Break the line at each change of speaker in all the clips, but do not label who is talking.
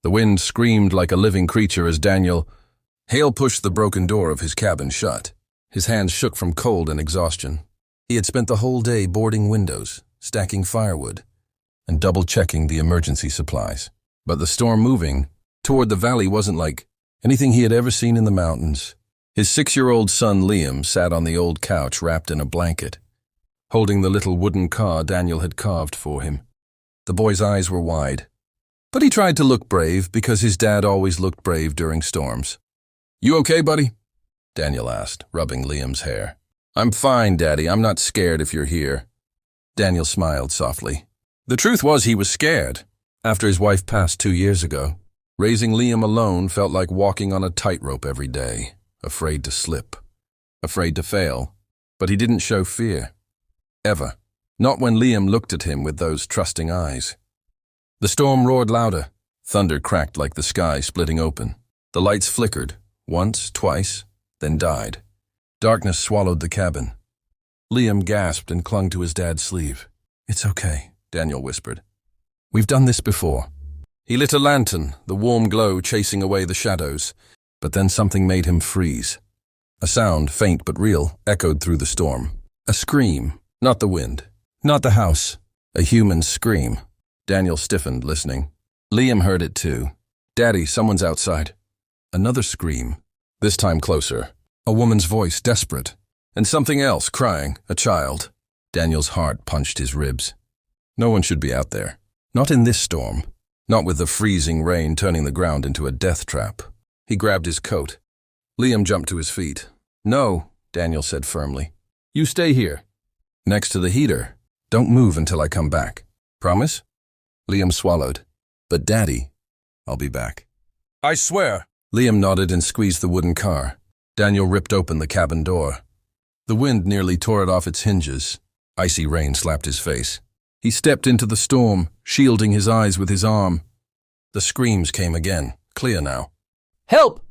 The wind screamed like a living creature as Hale pushed the broken door of his cabin shut. His hands shook from cold and exhaustion. He had spent the whole day boarding windows, stacking firewood, and double-checking the emergency supplies. But the storm moving toward the valley wasn't like anything he had ever seen in the mountains. His 6-year-old son Liam sat on the old couch wrapped in a blanket, holding the little wooden car Daniel had carved for him. The boy's eyes were wide, but he tried to look brave because his dad always looked brave during storms. "You okay, buddy?" Daniel asked, rubbing Liam's hair. "I'm fine, Daddy. I'm not scared if you're here." Daniel smiled softly. The truth was he was scared. After his wife passed 2 years ago, raising Liam alone felt like walking on a tightrope every day, afraid to slip, afraid to fail. But he didn't show fear. Ever. Not when Liam looked at him with those trusting eyes. The storm roared louder. Thunder cracked like the sky splitting open. The lights flickered, once, twice, then died. Darkness swallowed the cabin. Liam gasped and clung to his dad's sleeve. "It's okay," Daniel whispered. "We've done this before." He lit a lantern, the warm glow chasing away the shadows, but then something made him freeze. A sound, faint but real, echoed through the storm. A scream, not the wind, not the house, a human scream. Daniel stiffened, listening. Liam heard it too. "Daddy, someone's outside." Another scream, this time closer. A woman's voice, desperate. And something else, crying, a child. Daniel's heart punched his ribs. No one should be out there. Not in this storm. Not with the freezing rain turning the ground into a death trap. He grabbed his coat. Liam jumped to his feet. "No," Daniel said firmly. "You stay here, next to the heater. Don't move until I come back. Promise?" Liam swallowed. "But Daddy, I'll be back." "I swear." Liam nodded and squeezed the wooden car. Daniel ripped open the cabin door. The wind nearly tore it off its hinges. Icy rain slapped his face. He stepped into the storm, shielding his eyes with his arm. The screams came again, clear now.
"Help!"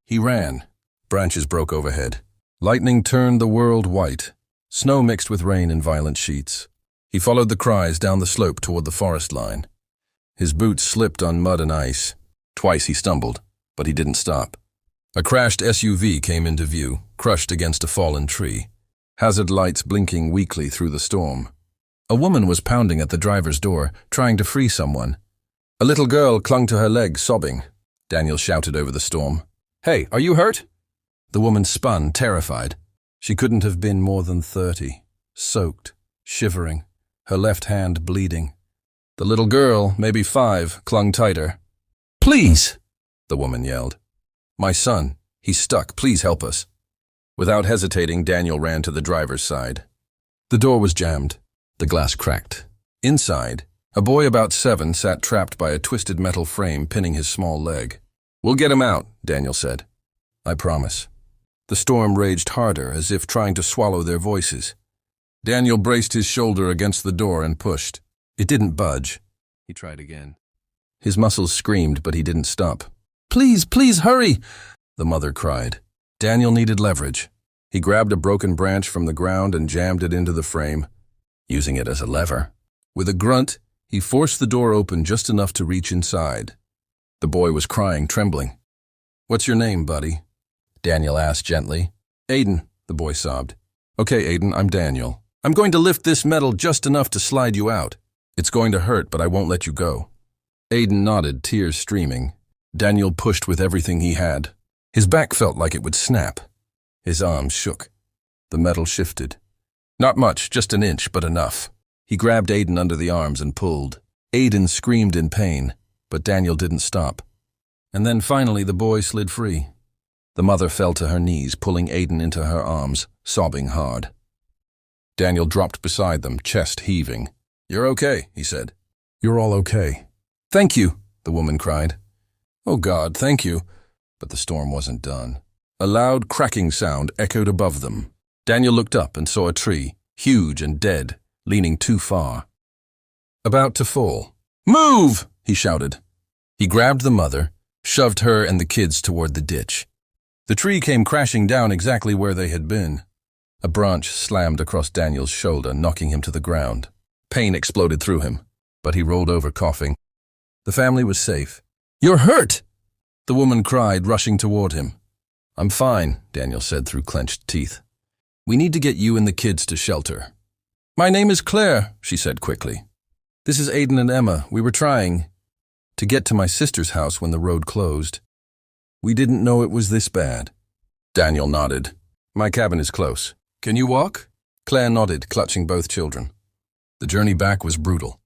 He ran. Branches broke overhead. Lightning turned the world white. Snow mixed with rain in violent sheets. He followed the cries down the slope toward the forest line. His boots slipped on mud and ice. Twice he stumbled, but he didn't stop. A crashed SUV came into view, crushed against a fallen tree. Hazard lights blinking weakly through the storm. A woman was pounding at the driver's door, trying to free someone. A little girl clung to her leg, sobbing. Daniel shouted over the storm. "Hey, are you hurt?" The woman spun, terrified. She couldn't have been more than 30, soaked, shivering, her left hand bleeding. The little girl, maybe 5, clung tighter. "Please!" the woman yelled. "My son, he's stuck. Please help us." Without hesitating, Daniel ran to the driver's side. The door was jammed. The glass cracked. Inside, a boy about 7 sat trapped by a twisted metal frame pinning his small leg. "We'll get him out," Daniel said. "I promise." The storm raged harder, as if trying to swallow their voices. Daniel braced his shoulder against the door and pushed. It didn't budge. He tried again. His muscles screamed, but he didn't stop. "Please, please, hurry!" the mother cried. Daniel needed leverage. He grabbed a broken branch from the ground and jammed it into the frame, using it as a lever. With a grunt, he forced the door open just enough to reach inside. The boy was crying, trembling. "What's your name, buddy?" Daniel asked gently. "Aiden," the boy sobbed. "Okay, Aiden, I'm Daniel. I'm going to lift this metal just enough to slide you out. It's going to hurt, but I won't let you go." Aiden nodded, tears streaming. Daniel pushed with everything he had. His back felt like it would snap. His arms shook. The metal shifted. Not much, just an inch, but enough. He grabbed Aiden under the arms and pulled. Aiden screamed in pain, but Daniel didn't stop. And then finally the boy slid free. The mother fell to her knees, pulling Aiden into her arms, sobbing hard. Daniel dropped beside them, chest heaving. "You're okay," he said. "You're all okay." "Thank you," the woman cried. "Oh God, thank you." But the storm wasn't done. A loud cracking sound echoed above them. Daniel looked up and saw a tree, huge and dead, leaning too far. About to fall. "Move!" he shouted. He grabbed the mother, shoved her and the kids toward the ditch. The tree came crashing down exactly where they had been. A branch slammed across Daniel's shoulder, knocking him to the ground. Pain exploded through him, but he rolled over coughing. The family was safe. You're hurt! The woman cried, rushing toward him. I'm fine, Daniel said through clenched teeth. We need to get you and the kids to shelter. My name is Claire, she said quickly. This is Aiden and Emma. We were trying to get to my sister's house when the road closed. We didn't know it was this bad. Daniel nodded. My cabin is close. Can you walk? Claire nodded, clutching both children. The journey back was brutal.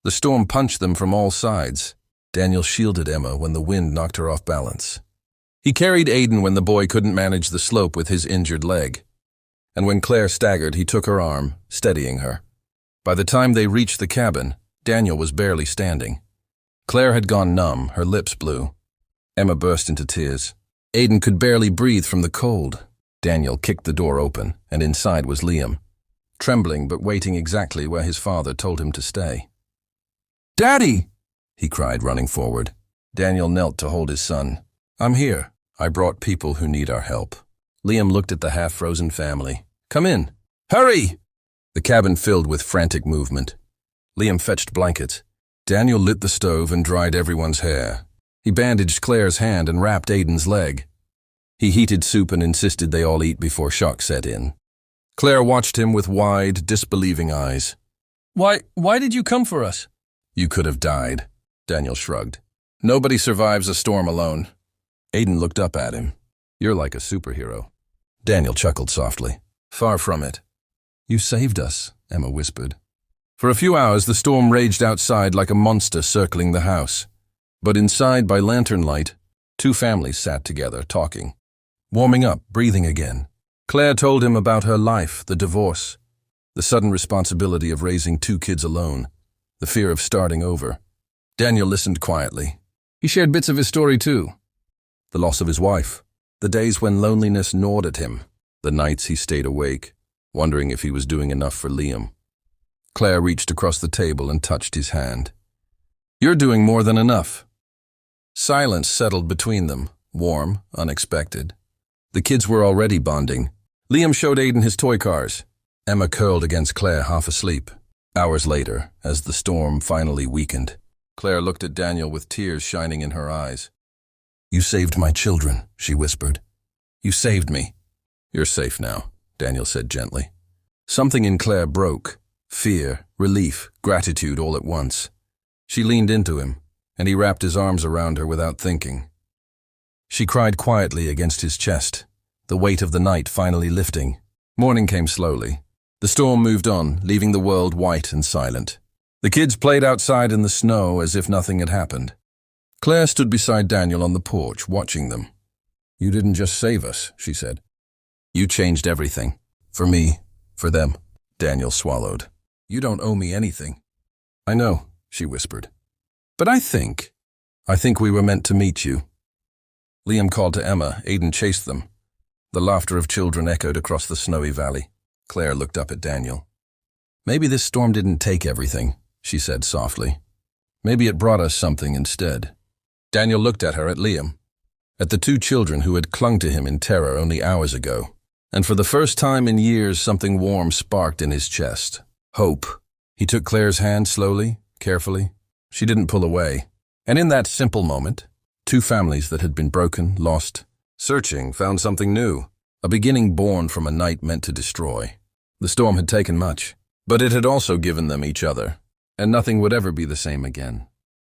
The storm punched them from all sides. Daniel shielded Emma when the wind knocked her off balance. He carried Aiden when the boy couldn't manage the slope with his injured leg. And when Claire staggered, he took her arm, steadying her. By the time they reached the cabin, Daniel was barely standing. Claire had gone numb, her lips blue. Emma burst into tears. Aiden could barely breathe from the cold. Daniel kicked the door open, and inside was Liam, trembling but waiting exactly where his father told him to stay. Daddy! He cried, running forward. Daniel knelt to hold his son. I'm here. I brought people who need our help. Liam looked at the half-frozen family. Come in. Hurry! The cabin filled with frantic movement. Liam fetched blankets. Daniel lit the stove and dried everyone's hair. He bandaged Claire's hand and wrapped Aiden's leg. He heated soup and insisted they all eat before shock set in. Claire watched him with wide, disbelieving eyes. Why did you come for us? You could have died, Daniel shrugged. Nobody survives a storm alone. Aiden looked up at him. You're like a superhero. Daniel chuckled softly. Far from it. You saved us, Emma whispered. For a few hours, the storm raged outside like a monster circling the house. But inside, by lantern light, two families sat together, talking. Warming up, breathing again. Claire told him about her life, the divorce, the sudden responsibility of raising two kids alone, the fear of starting over. Daniel listened quietly. He shared bits of his story too. The loss of his wife, the days when loneliness gnawed at him, the nights he stayed awake, wondering if he was doing enough for Liam. Claire reached across the table and touched his hand. You're doing more than enough. Silence settled between them, warm, unexpected. The kids were already bonding. Liam showed Aiden his toy cars. Emma curled against Claire, half asleep. Hours later, as the storm finally weakened, Claire looked at Daniel with tears shining in her eyes. You saved my children, she whispered. You saved me. You're safe now, Daniel said gently. Something in Claire broke. Fear, relief, gratitude all at once. She leaned into him, and he wrapped his arms around her without thinking. She cried quietly against his chest, the weight of the night finally lifting. Morning came slowly. The storm moved on, leaving the world white and silent. The kids played outside in the snow as if nothing had happened. Claire stood beside Daniel on the porch, watching them. You didn't just save us, she said. You changed everything. For me, for them. Daniel swallowed. You don't owe me anything. I know, she whispered. But I think we were meant to meet you. Liam called to Emma. Aiden chased them. The laughter of children echoed across the snowy valley. Claire looked up at Daniel. Maybe this storm didn't take everything, she said softly. Maybe it brought us something instead. Daniel looked at her, at Liam, at the two children who had clung to him in terror only hours ago. And for the first time in years, something warm sparked in his chest. Hope. He took Claire's hand slowly, carefully. She didn't pull away. And in that simple moment, two families that had been broken, lost, searching, found something new. A beginning born from a night meant to destroy. The storm had taken much, but it had also given them each other, and nothing would ever be the same again.